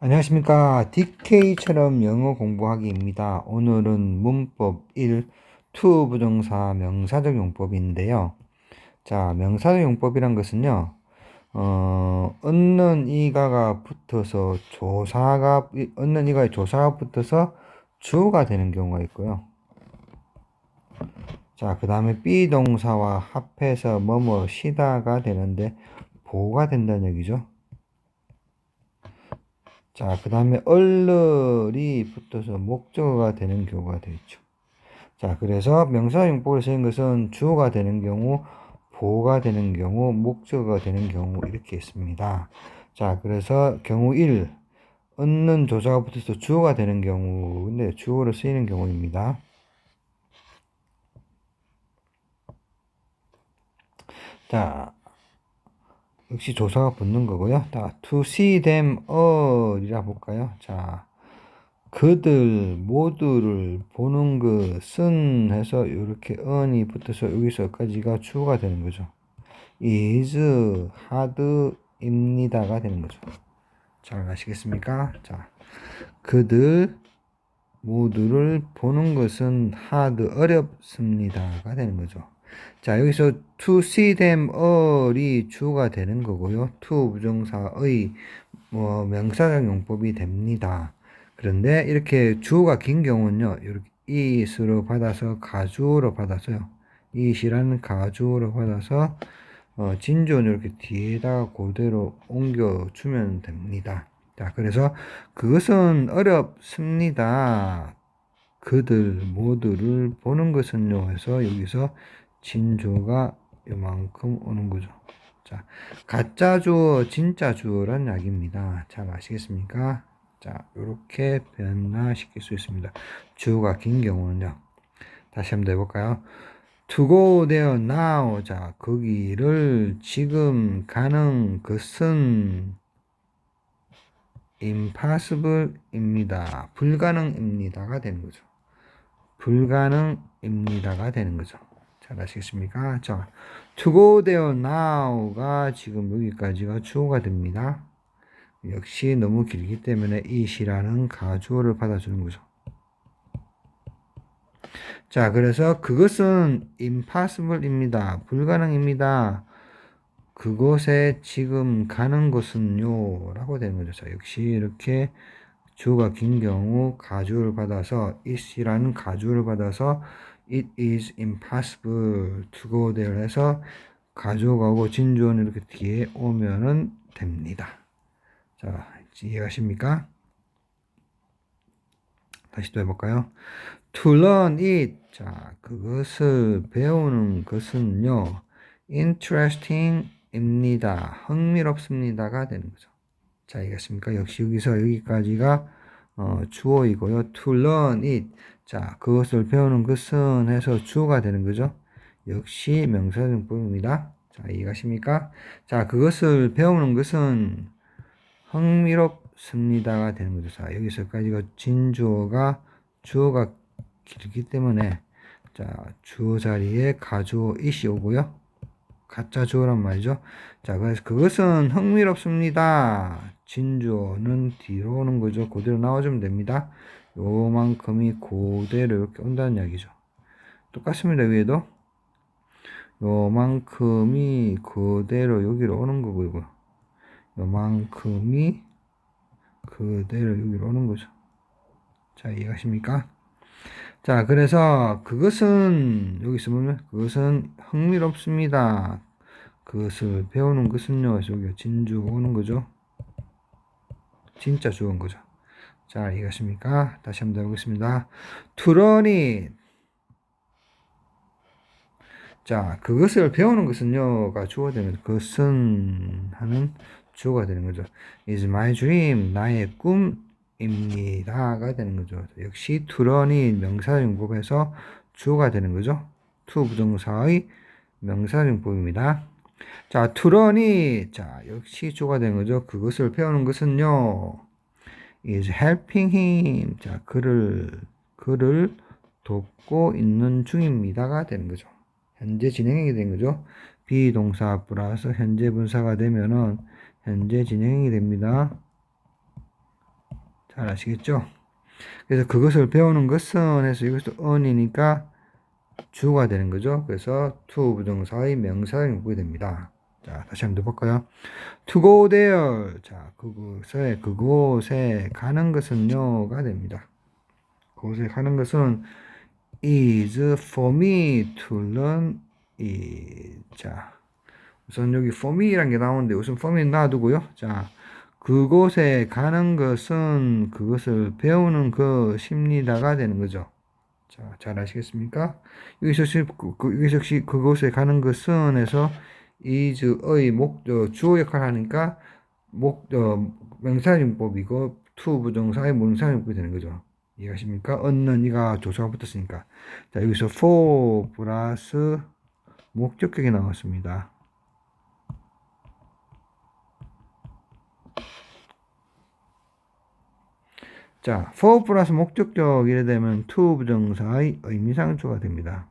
안녕하십니까. DK처럼 영어 공부하기입니다. 오늘은 문법 1, to 부정사 명사적 용법인데요. 자, 명사적 용법이란 것은요, 얻는 이가가 붙어서 얻는 이가에 조사가 붙어서 주어가 되는 경우가 있고요. 자, 그 다음에 비동사와 합해서 뭐뭐 시다가 되는데 보호가 된다는 얘기죠. 자, 그 다음에 얼른이 붙어서 목적어가 되는 경우가 되겠죠. 자, 그래서 명사용법을 쓰인 것은 주어가 되는 경우, 보어가 되는 경우, 목적어가 되는 경우 이렇게 있습니다. 자, 그래서 경우 1, 얻는 조사가 붙어서 주어가 되는 경우, 근데 주어로 쓰이는 경우입니다. 자, 역시 조사가 붙는 거고요. 자, to see them all이라 볼까요? 자, 그들 모두를 보는 것은 해서 이렇게 on이 붙어서 여기서까지가 주어가 되는 거죠. is hard입니다가 되는 거죠. 잘 아시겠습니까? 자, 그들 모두를 보는 것은 hard 어렵습니다가 되는 거죠. 자, 여기서 to see them all이 주어가 되는 거고요. to 부정사의 명사적 용법이 됩니다. 그런데 이렇게 주어가 긴 경우는요, 이렇게 it으로 받아서 가주어로 받아서요. it이라는 가주어로 받아서 진주는 이렇게 뒤에다가 그대로 옮겨주면 됩니다. 자, 그래서 그것은 어렵습니다. 그들 모두를 보는 것은요 해서 여기서 진주가 요만큼 오는 거죠. 자, 가짜 주어, 진짜 주어란 약입니다. 잘 아시겠습니까? 자, 이렇게 변화시킬 수 있습니다. 주어가 긴 경우는요. 다시 한번 해볼까요? To go there now. 자, 거기를 지금 가는 것은 impossible입니다. 불가능입니다가 되는 거죠. 불가능입니다가 되는 거죠. 잘 아시겠습니까? 자, to go there now가 지금 여기까지가 주어가 됩니다. 역시 너무 길기 때문에 it이라는 가주어를 받아주는 거죠. 자, 그래서 그것은 impossible입니다. 불가능입니다. 그곳에 지금 가는 곳은요 라고 되는 거죠. 자, 역시 이렇게 주어가 긴 경우 가주어를 받아서 it이라는 가주어를 받아서 it is impossible to go there 해서 가주어가 오고 진주어는 이렇게 뒤에 오면은 됩니다. 자, 이해가십니까? 다시 또 해볼까요? To learn it. 자, 그것을 배우는 것은요 interesting입니다. 흥미롭습니다가 되는 거죠. 자, 이해했습니까? 역시 여기서 여기까지가 주어이고요. To learn it. 자, 그것을 배우는 것은 해서 주어가 되는 거죠. 역시 명사용법입니다. 자, 이해가십니까? 자, 그것을 배우는 것은 흥미롭습니다가 되는 거죠. 자, 여기서까지가 진주어가 주어가 길기 때문에 자, 주어 자리에 가주어 it이 오고요. 가짜 주어란 말이죠. 자, 그래서 그것은 흥미롭습니다. 진주어는 뒤로 오는 거죠. 그대로 나와주면 됩니다. 요만큼이 그대로 이렇게 온다는 이야기죠. 똑같습니다. 위에도 요만큼이 그대로 여기로 오는 거고요. 요만큼이 그대로 여기로 오는 거죠. 자, 이해가십니까? 자, 그래서 그것은 여기서 보면 그것은 흥미롭습니다. 그것을 배우는 것은요. 여기 진주 오는 거죠. 진짜 좋은 거죠. 자, 이해가십니까? 다시 한번 해보겠습니다. To learn it. 자, 그것을 배우는 것은요가 주어가 되는 거죠. 그것은 하는 주어가 되는 거죠. is my dream. 나의 꿈입니다가 되는 거죠. 역시 to learn it 명사용법에서 주어가 되는 거죠. to 부정사의 명사용법입니다. 자, to learn it. 자, 역시 주어가 되는 거죠. 그것을 배우는 것은요. is helping him. 자, 그를 돕고 있는 중입니다가 되는 거죠. 현재 진행형이 된 거죠. 비동사 플러스 현재 분사가 되면은 현재 진행형이 됩니다. 잘 아시겠죠? 그래서 그것을 배우는 것은 해서 이것도 on이니까 주어가 되는 거죠. 그래서 to 부정사의 명사형이 됩니다. 자, 다시 한번 더 볼까요? to go there. 자, 그곳에 가는 것은요가 됩니다. 그곳에 가는 것은 is for me to learn it. 자, 우선 여기 for me란 게 나오는데 우선 for me 놔두고요. 자, 그곳에 가는 것은 그것을 배우는 것입니다가 되는 거죠. 자, 잘 아시겠습니까? 여기서 역시 그곳에 가는 것은 해서 is의 주어 역할을 하니까 명사용법이고 to 부정사의 문사용법이 되는 거죠. 이해하십니까? 얻는 이가 조사가 붙었으니까. 자, 여기서 for 플러스 목적격이 나왔습니다. 자, for 플러스 목적격 이래 되면 to 부정사의 의미상조가 됩니다.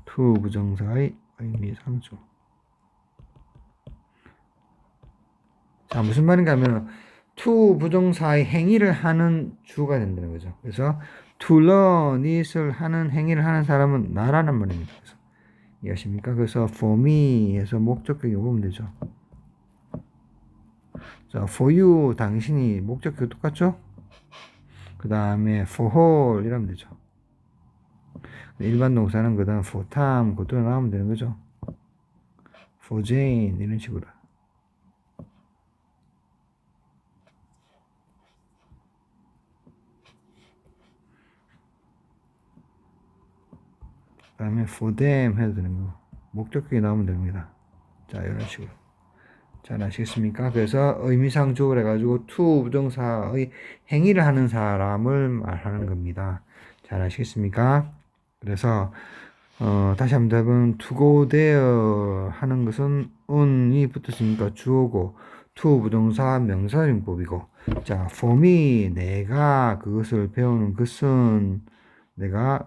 to 부정사의 의미상조. 자, 무슨 말인가 하면 to 부정사의 행위를 하는 주가 된다는 거죠. 그래서 to learn it을 하는 행위를 하는 사람은 나라는 말입니다. 그래서 이해하십니까? 그래서 for me에서 목적격이 보면 되죠. 자, for you 당신이 목적격 똑같죠? 그 다음에 for her 이라면 되죠. 일반 동사는 그 다음 for Tom 그대로 나오면 되는 거죠. for Jane 이런 식으로. 그 다음에 for them 해도 되는 거. 목적격이 나오면 됩니다. 자, 이런 식으로. 잘 아시겠습니까? 그래서 의미상조를 해가지고 to 부정사의 행위를 하는 사람을 말하는 겁니다. 잘 아시겠습니까? 그래서 다시 한번 답은 to go there 하는 것은 on이 붙었으니까 주어고 to 부정사 명사용법이고 자 for me 내가 그것을 배우는 것은 내가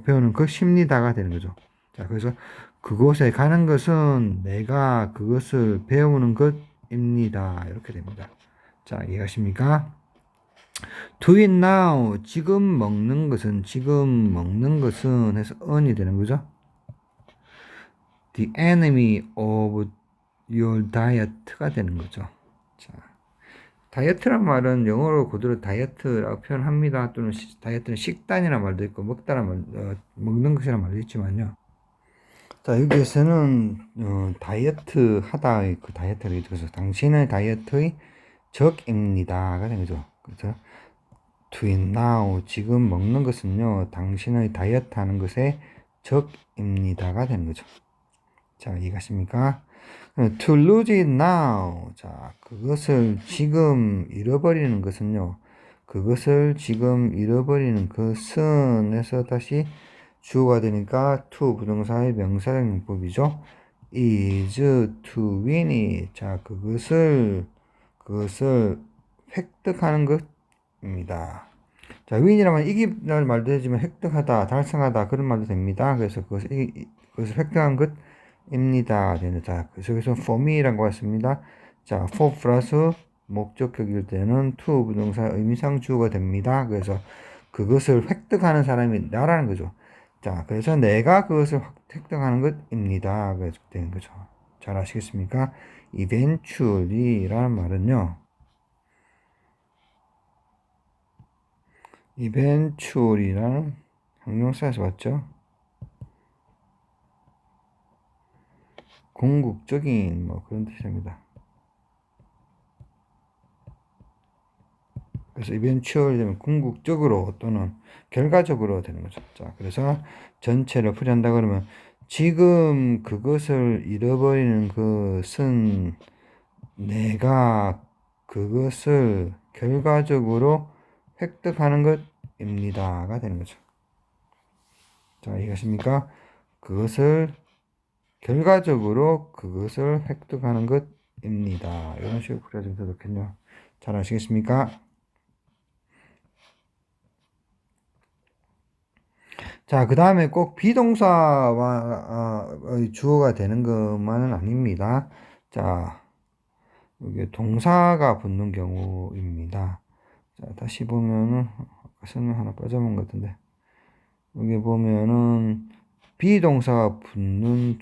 배우는 것입니다가 되는 거죠. 자 그래서 그곳에 가는 것은 내가 그것을 배우는 것입니다. 이렇게 됩니다. 자 이해하십니까? Do it now. 지금 먹는 것은 해서 on이 되는 거죠. The enemy of your diet가 되는 거죠. 자, 다이어트란 말은 영어로 그대로 다이어트라고 표현합니다. 또는 다이어트는 식단이라는 말도 있고 먹는 것이라는 말도 있지만요. 자 여기에서는 다이어트 하다 그 다이어트를 그래서 당신의 다이어트의 적입니다가 되는 거죠. 그래서 to it now 지금 먹는 것은요 당신의 다이어트 하는 것의 적입니다가 되는 거죠. 자 이해가십니까? to lose it now 자 그것을 지금 잃어버리는 것은요 그것을 지금 잃어버리는 것은 해서 다시 주어가 되니까 to 부정사의 명사형 용법이죠. is to win it 자 그것을 획득하는 것입니다. 자 win이라면 이기라는 말도 되지만 획득하다 달성하다 그런 말도 됩니다. 그래서 그것을 획득한 것입니다. 자 그래서 for me라고 했습니다. 자 for 플러스 목적격일 때는 to 부정사 의미상 주어가 됩니다. 그래서 그것을 획득하는 사람이 나라는 거죠. 자 그래서 내가 그것을 획득하는 것입니다. 그래서 되는 거죠. 잘 아시겠습니까? eventually라는 말은요. eventually라는 형용사에서 왔죠. 궁극적인 뭐 그런 뜻입니다. 그래서 eventually 되면 궁극적으로 또는 결과적으로 되는 거죠. 자, 그래서 전체를 풀이한다 그러면 지금 그것을 잃어버리는 것은 내가 그것을 결과적으로 획득하는 것입니다가 되는 거죠. 자, 이해하십니까? 결과적으로 그것을 획득하는 것입니다. 이런 식으로 풀어주면 더 좋겠네요. 잘 아시겠습니까? 자, 그 다음에 꼭 비동사와 주어가 되는 것만은 아닙니다. 자, 이게 동사가 붙는 경우입니다. 자, 다시 보면은 설명 하나 빠져본 것 같은데 여기 보면은 비동사가 붙는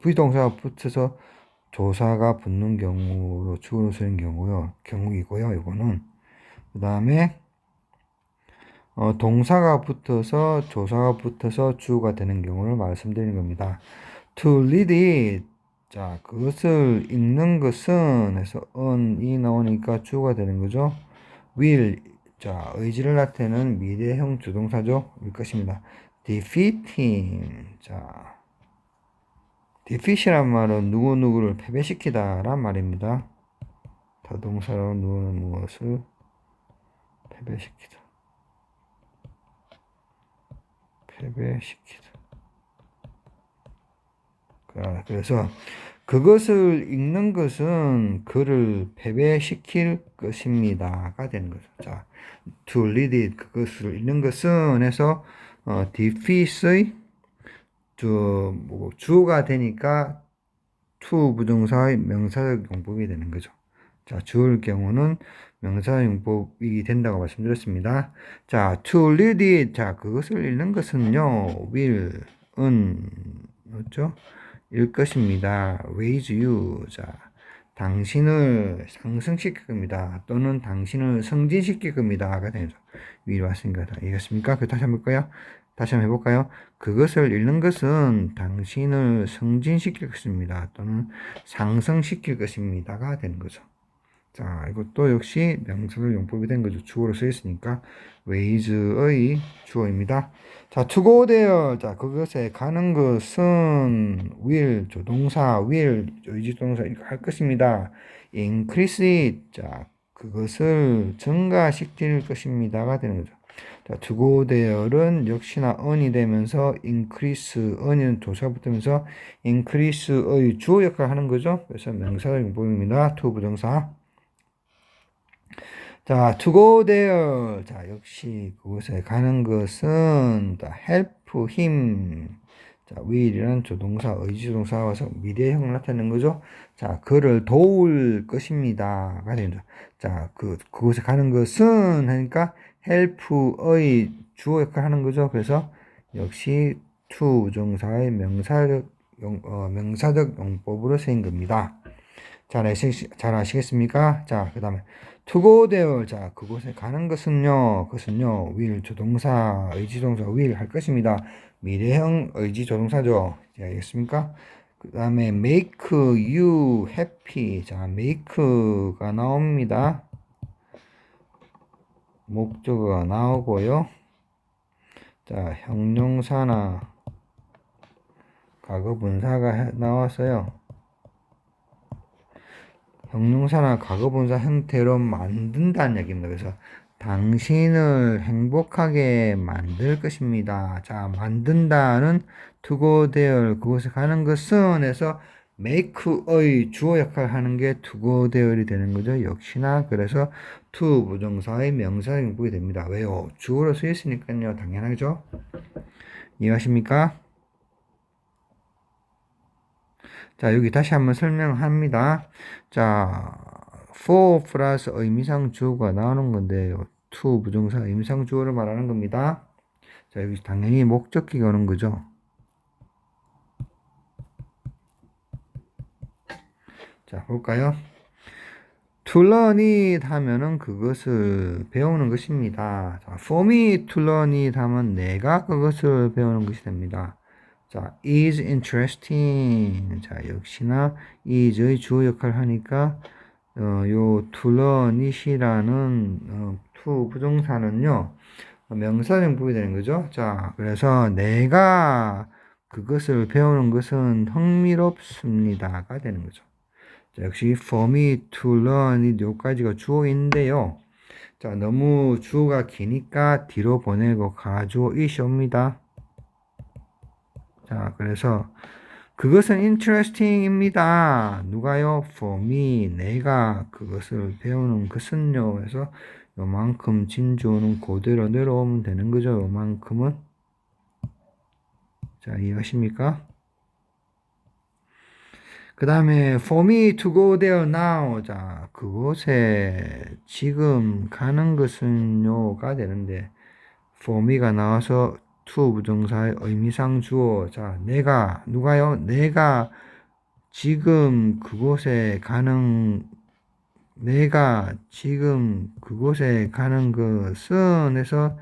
비동사가 붙어서 조사가 붙는 경우로 주어로 쓰는 경우이고요. 이거는 그 다음에 동사가 붙어서 조사가 붙어서 주어가 되는 경우를 말씀드리는 겁니다. To read it. 자, 그것을 읽는 것은 해서 on이 나오니까 주어가 되는 거죠. will. 자, 의지를 나타내는 미래형 주동사죠. 일 것입니다. defeating. 자, defeat이란 말은 누구누구를 패배시키다 란 말입니다. 타동사로 누구는 무엇을 패배시키다. 패배시키다. 그래서 그것을 읽는 것은 그를 패배시킬 것입니다가 되는 거죠. 자, to read it, 그것을 읽는 것은 해서 defeat의 주어가 되니까 to 부정사의 명사적 용법이 되는 거죠. 자, 주어일 경우는 명사 용법이 된다고 말씀드렸습니다. 자, to read it. 자, 그것을 읽는 것은요, will은, 맞죠? 일 것입니다. raise you. 자, 당신을 상승시킬 겁니다. 또는 당신을 승진시킬 겁니다가 되죠. 위로 왔으니까 다 이해했습니까? 그 다시 한번 볼까요? 다시 한번 해볼까요? 그것을 읽는 것은 당신을 승진시킬 것입니다. 또는 상승시킬 것입니다가 되는 거죠. 자, 이것도 역시 명사적 용법이 된 거죠. 주어로 쓰였으니까 raise의 주어입니다. 자, to go there. 자, 그것에 가는 것은 will 조동사, will 의지 동사 이렇게 할 것입니다. increase it. 자, 그것을 증가시킬 것입니다가 되는 거죠. 자, to go there는 역시나 on이 되면서 increase, on이는 조사가 붙으면서 increase의 주어 역할을 하는 거죠. 그래서 명사적 용법입니다. to 부정사. 자, to go there. 자, 역시 그곳에 가는 것은 help him. 자, will이란 조동사, 의지동사가 와서 미래형을 나타내는 거죠. 자, 그를 도울 것입니다가 됩니다. 자, 그곳에 가는 것은 하니까 help의 주어 역할을 하는 거죠. 그래서 역시 to 부정사의 명사적 용법으로 쓰인 겁니다. 잘 아시겠습니까? 자, 그 다음에 to go there. 자, 그곳에 가는 것은요, 그것은요, will 조동사, 의지동사 will 할 것입니다. 미래형 의지 조동사죠. 자, 알겠습니까? 그 다음에 make you happy. 자, make가 나옵니다. 목적어가 나오고요. 자, 형용사나 과거 분사가 나왔어요. 형용사나 과거분사 형태로 만든다는 얘기입니다. 그래서 당신을 행복하게 만들 것입니다. 자, 만든다는 to go there, 그곳에 가는 것은 해서 make의 주어 역할을 하는 게 to go there이 되는 거죠. 역시나 그래서 to 부정사의 명사적 용법이 됩니다. 왜요? 주어로 쓰였으니까요. 당연하죠. 이해하십니까? 자, 여기 다시 한번 설명합니다. 자, for 플러스 의미상 주어가 나오는 건데요. to 부정사 의미상 주어를 말하는 겁니다. 자, 여기 당연히 목적기가 오는 거죠. 자, 볼까요? to learn it 하면은 그것을 배우는 것입니다. 자, for me to learn it 하면 내가 그것을 배우는 것이 됩니다. 자, is interesting. 자, 역시나 is의 주어 역할을 하니까 요 to learn it이라는 to 부정사는요. 명사형 부분이 되는 거죠. 자, 그래서 내가 그것을 배우는 것은 흥미롭습니다가 되는 거죠. 자, 역시 for me to learn it 요까지가 주어인데요. 자, 너무 주어가 기니까 뒤로 보내고 가주어 it이 옵니다. 자, 그래서 그것은 interesting입니다. 누가요? for me. 내가 그것을 배우는 것은요. 그래서 요만큼 진주어는 그대로 내려오면 되는 거죠. 요만큼은. 자, 이해하십니까? 그 다음에 for me to go there now. 자, 그곳에 지금 가는 것은요가 되는데 for me가 나와서 to 부정사의 의미상 주어. 자, 내가 누가요? 내가 지금 그곳에 가는 내가 지금 그곳에 가는 것은 해서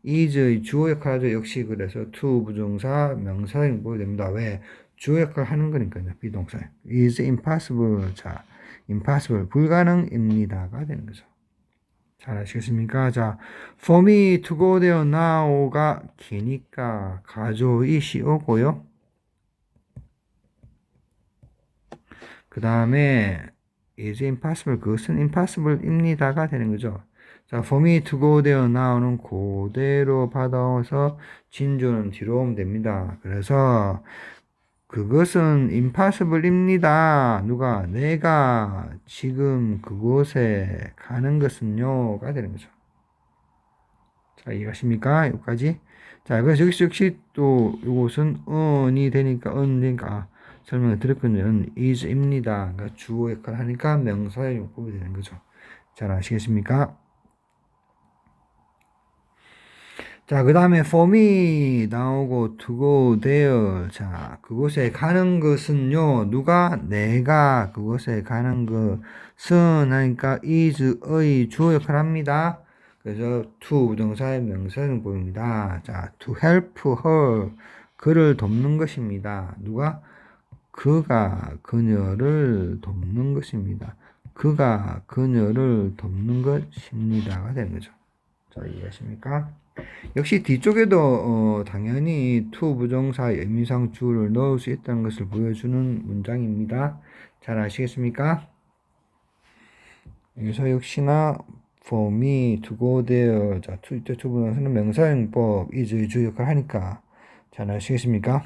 is의 주어 역할하죠. 역시 그래서 to 부정사 명사를 보게 됩니다. 왜? 주어 역할 하는 거니까요. 비동사. is impossible. 자, impossible. 불가능입니다가 되는 거죠. 잘 아시겠습니까? 자, for me to go there now가 기니까 가져이 시오고요. 그 다음에 is impossible. 그것은 impossible입니다가 되는 거죠. 자, for me to go there now는 그대로 받아서 진조는 뒤로 오면 됩니다. 그래서 그것은 impossible입니다. 누가? 내가 지금 그곳에 가는 것은요가 되는 거죠. 자, 이해가십니까? 여기까지. 자, 그래서 역시 또 이것은 은이 되니까 설명을 드렸거든요. is입니다. 그러니까 주어 역할을 하니까 명사의 용법이 되는 거죠. 잘 아시겠습니까? 자, 그 다음에 for me 나오고 to go there. 자, 그곳에 가는 것은요. 누가? 내가 그곳에 가는 것은 하니까 is의 주어 역할을 합니다. 그래서 to 부정사의 명사는 보입니다. 자, to help her. 그를 돕는 것입니다. 누가? 그가 그녀를 돕는 것입니다. 그가 그녀를 돕는 것입니다가 되는 거죠. 자, 이해하십니까? 역시 뒤쪽에도 당연히 to 부정사의 의미상 주어를 넣을 수 있다는 것을 보여주는 문장입니다. 잘 아시겠습니까? 여기서 역시나 for me to go there. 자, to 부정사는 명사용법 is의 주 역할을 하니까 잘 아시겠습니까?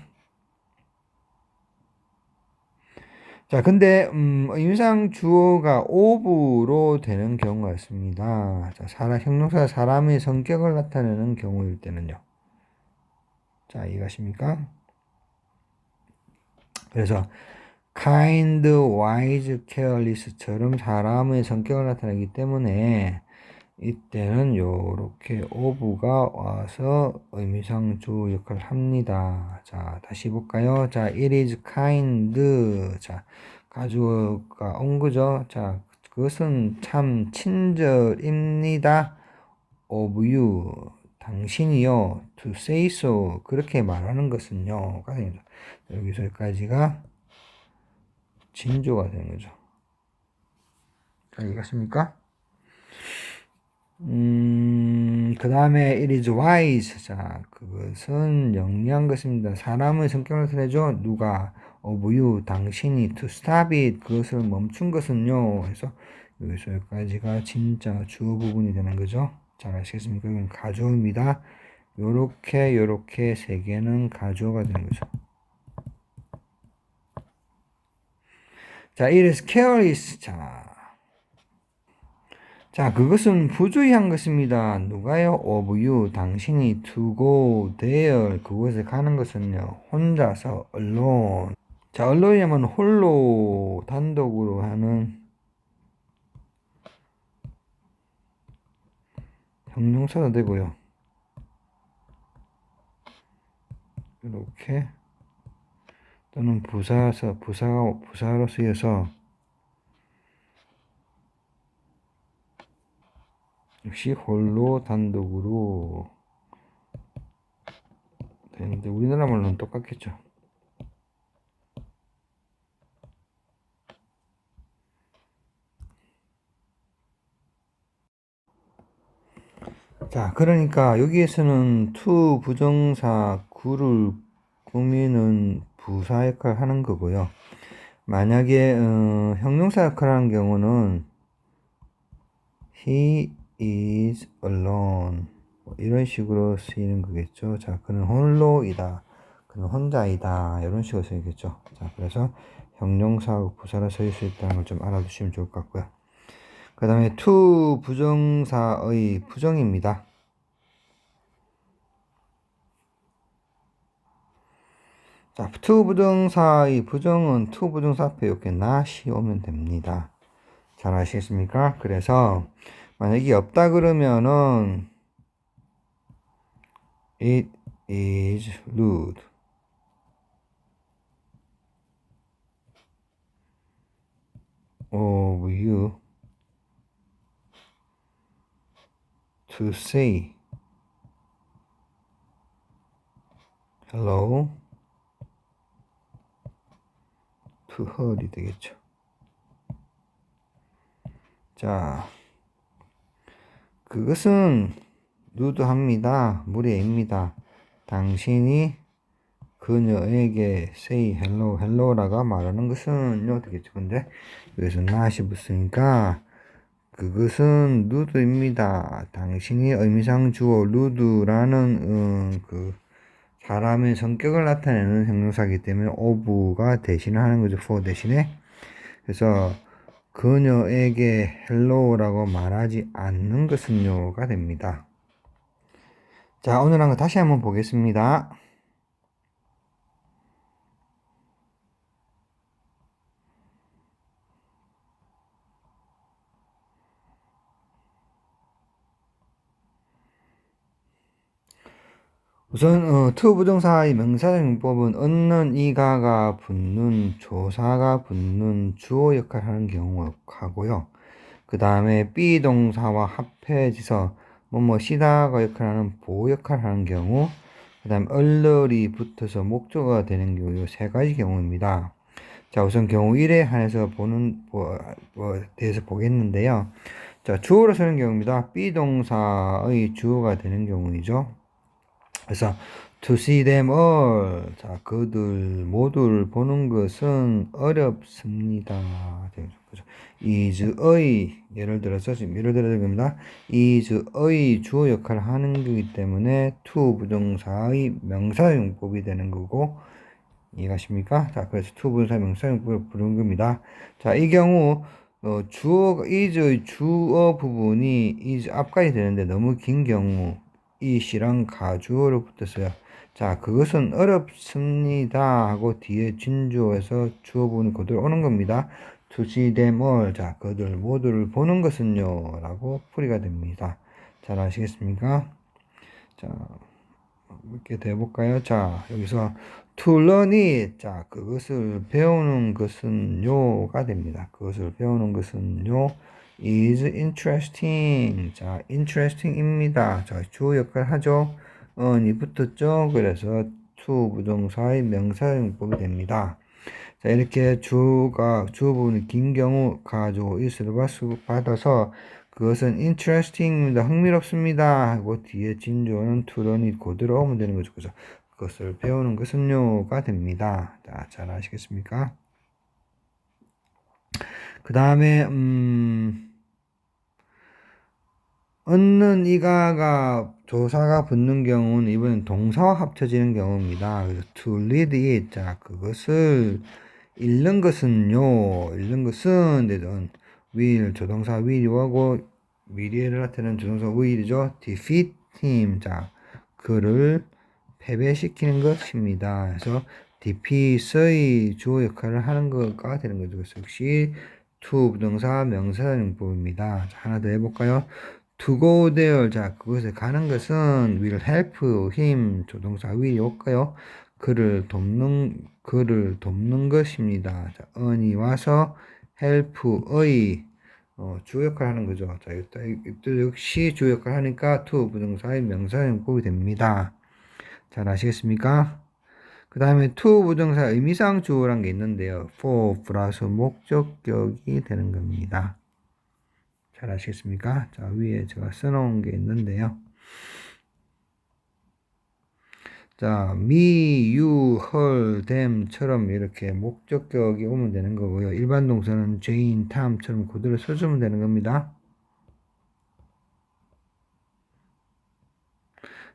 자, 근데 의미상 주어가 of로 되는 경우가 있습니다. 자, 형용사 사람의 성격을 나타내는 경우일 때는요. 자, 이해가십니까? 그래서 kind, wise, careless처럼 사람의 성격을 나타내기 때문에 이때는 요렇게 of가 와서 의미상 주어 역할을 합니다. 자, 다시 볼까요? 자, it is kind. 자, 가주어가 온 거죠. 자, 그것은 참 친절입니다. of you. 당신이요. to say so. 그렇게 말하는 것은요. 여기서까지가 진조가 되는 거죠. 자, 이해가십니까? 그 다음에 it is wise. 자, 그것은 영리한 것입니다. 사람의 성격을 나타내죠. 누가? of you. 당신이 to stop it. 그것을 멈춘 것은요. 해서 여기서 여기까지가 진짜 주어 부분이 되는 거죠. 잘 아시겠습니까? 이건 가주어입니다. 요렇게 세 개는 가주어가 되는 거죠. 자, it is careless. 자, 그것은 부주의한 것입니다. 누가요? of you. 당신이 to go there. 그곳에 가는 것은요. 혼자서 alone. 자, alone이면 홀로 단독으로 하는 형용사도 되고요. 이렇게 또는 부사로 쓰여서 역시 홀로 단독으로 되는데 우리나라 말로는 똑같겠죠. 자, 그러니까 여기에서는 to 부정사 구를 꾸미는 부사 역할을 하는 거고요. 만약에 형용사 역할을 하는 경우는 he is alone 이런 식으로 쓰이는 거겠죠. 자, 그는 홀로이다. 그는 혼자이다. 이런 식으로 쓰이겠죠. 자, 그래서 형용사하고 부사로 쓰일 수 있다는 걸 좀 알아두시면 좋을 것 같고요. 그 다음에 to 부정사의 부정입니다. 자, to 부정사의 부정은 to 부정사 앞에 이렇게 not이 오면 됩니다. 잘 아시겠습니까? 그래서 만약에 없다 그러면은 it is rude. of you to say hello to her이 되겠죠. 자, 그것은 누드합니다. 무례입니다. 당신이 그녀에게 say hello, hello라가 말하는 것은요 되겠죠. 근데 여기서 not이 붙으니까 그것은 누드입니다. 당신이 의미상 주어 누드라는 그 사람의 성격을 나타내는 형용사이기 때문에 of가 대신하는 거죠. for 대신에. 그래서 그녀에게 hello라고 말하지 않는 것은요가 됩니다. 자, 오늘 한 거 다시 한번 보겠습니다. 우선 to 부정사의 명사용법은 얻는 이가가 붙는 조사가 붙는 주어 역할을 하는 경우하고요. 그 다음에 비동사와 합해져서 뭐뭐시다가 역할하는 보호 역할을 하는 경우, 그 다음에 얼얼이 붙어서 목적어가 되는 경우, 이 세 가지 경우입니다. 자, 우선 경우 1에 한해서 대해서 보겠는데요. 자, 주어로 쓰는 경우입니다. 비동사의 주어가 되는 경우이죠. 그래서 to see them all, 자, 그들 모두를 보는 것은 어렵습니다. 그죠? is의 예를 들어서 겁니다. is의 주어 역할을 하는 거기 때문에 to 부정사의 명사용법이 되는 거고, 이해가십니까? 자, 그래서 to 부정사 명사용법을 부르는 겁니다. 자, 이 경우 주어가 is의 주어 부분이 is 앞까지 되는데 너무 긴 경우 이시랑 가주어로 붙었어요. 자, 그것은 어렵습니다 하고 뒤에 진주어에서 주어 부분이 그대로 오는 겁니다. to see them all, 자, 그들 모두를 보는 것은요 라고 풀이가 됩니다. 잘 아시겠습니까? 자, 이렇게 돼볼까요? 자, 여기서 to learn it, 자, 그것을 배우는 것은요가 됩니다. 그것을 배우는 것은요 is interesting, 자, interesting입니다. 자, 주어 역할 하죠. 이 붙었죠. 그래서 to 부정사의 명사용법이 됩니다. 자, 이렇게 주어 부분이 긴 경우 가지고 is를 받아서 그것은 interesting입니다. 흥미롭습니다 하고 뒤에 진주어는 to learn이 그대로 오면 되는 거죠. 그죠? 그것을 배우는 것은요가 됩니다. 자, 잘 아시겠습니까? 그 다음에 얻는 이가가 조사가 붙는 경우는 이번엔 동사와 합쳐지는 경우입니다. 그래서 to read it, 자, 그것을 읽는 것은요, 읽는 것은 will, 조동사 will이 오고 will을 나타내는 조동사 will이죠. defeat him, 자, 그를 패배시키는 것입니다. 그래서 defeat의 주어 역할을 하는 것가 되는 거죠. 그래서 역시 to 부동사 명사용법입니다. 자, 하나 더 해볼까요? to go there, 자, 그것에 가는 것은 will help him, 조동사 will이 올까요? 그를 돕는 것입니다. 자, on이 와서 help의 주어 역할을 하는 거죠. 자, 이때 역시 주어 역할을 하니까 to 부정사의 명사용법이 됩니다. 잘 아시겠습니까? 그 다음에 to 부정사 의미상 주어란 게 있는데요. for 플러스 목적격이 되는 겁니다. 잘 아시겠습니까? 자, 위에 제가 써놓은 게 있는데요. 자, me, you, her, them처럼 이렇게 목적격이 오면 되는 거고요. 일반 동사는 Jane, Tom처럼 그대로 써주면 되는 겁니다.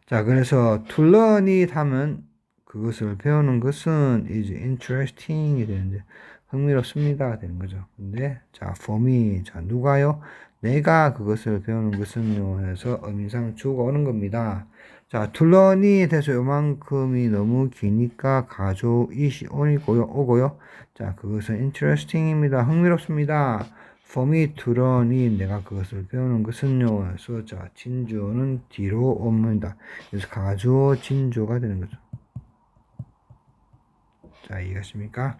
자, 그래서 to learn it 하면 그것을 배우는 것은 is interesting이 되는데 흥미롭습니다가 되는 거죠. 근데 자, for me, 자, 누가요? 내가 그것을 배우는 것은요 해서 의미상 주어가 오는 겁니다. 자, 툴런이에 대해서 요만큼이 너무 기니까 가조 이시 오고요. 자, 그것은 interesting입니다. 흥미롭습니다. For me to learn이 내가 그것을 배우는 것은요. 그래서 자, 진주는 뒤로 옵니다. 그래서 가조 진주가 되는 거죠. 자, 이해가십니까?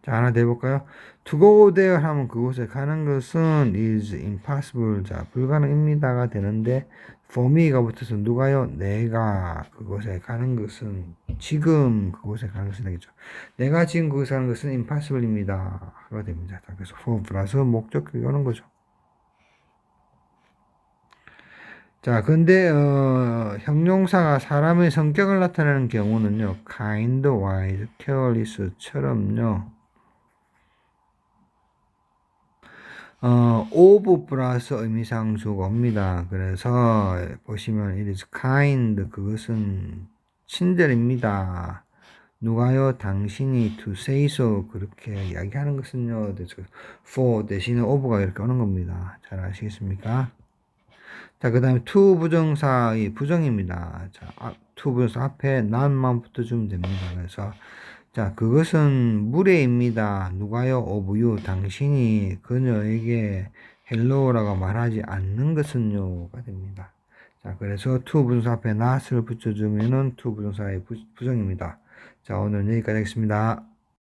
자, 하나 더 해볼까요? To go there 하면 그곳에 가는 것은 is impossible. 자, 불가능입니다가 되는데 for me가 붙어서 누가요? 내가 그곳에 가는 것은 지금 그곳에 가는 것은 되겠죠. 내가 지금 그곳에 가는 것은 impossible입니다. 가 됩니다. 자, 그래서 for 플러스 목적격이 오는 거죠. 자, 근데 형용사가 사람의 성격을 나타내는 경우는요. kind, wise, careless처럼요. of 플러스 의미상 주어입니다. 그래서 보시면 it is kind 그것은 친절입니다. 누가요? 당신이 to say so 그렇게 이야기하는 것은요. for 대신에 of가 이렇게 오는 겁니다. 잘 아시겠습니까? 자, 그 다음에 to 부정사의 부정입니다. 자, to 부정사 앞에 not만 붙어주면 됩니다. 그래서 자, 그것은 무례입니다. 누가요? of you. 당신이 그녀에게 헬로우라고 말하지 않는 것은요가 됩니다. 자, 그래서 to 부정사 앞에 not을 붙여주면은 to 부정사의 부정입니다. 자, 오늘 여기까지 하겠습니다.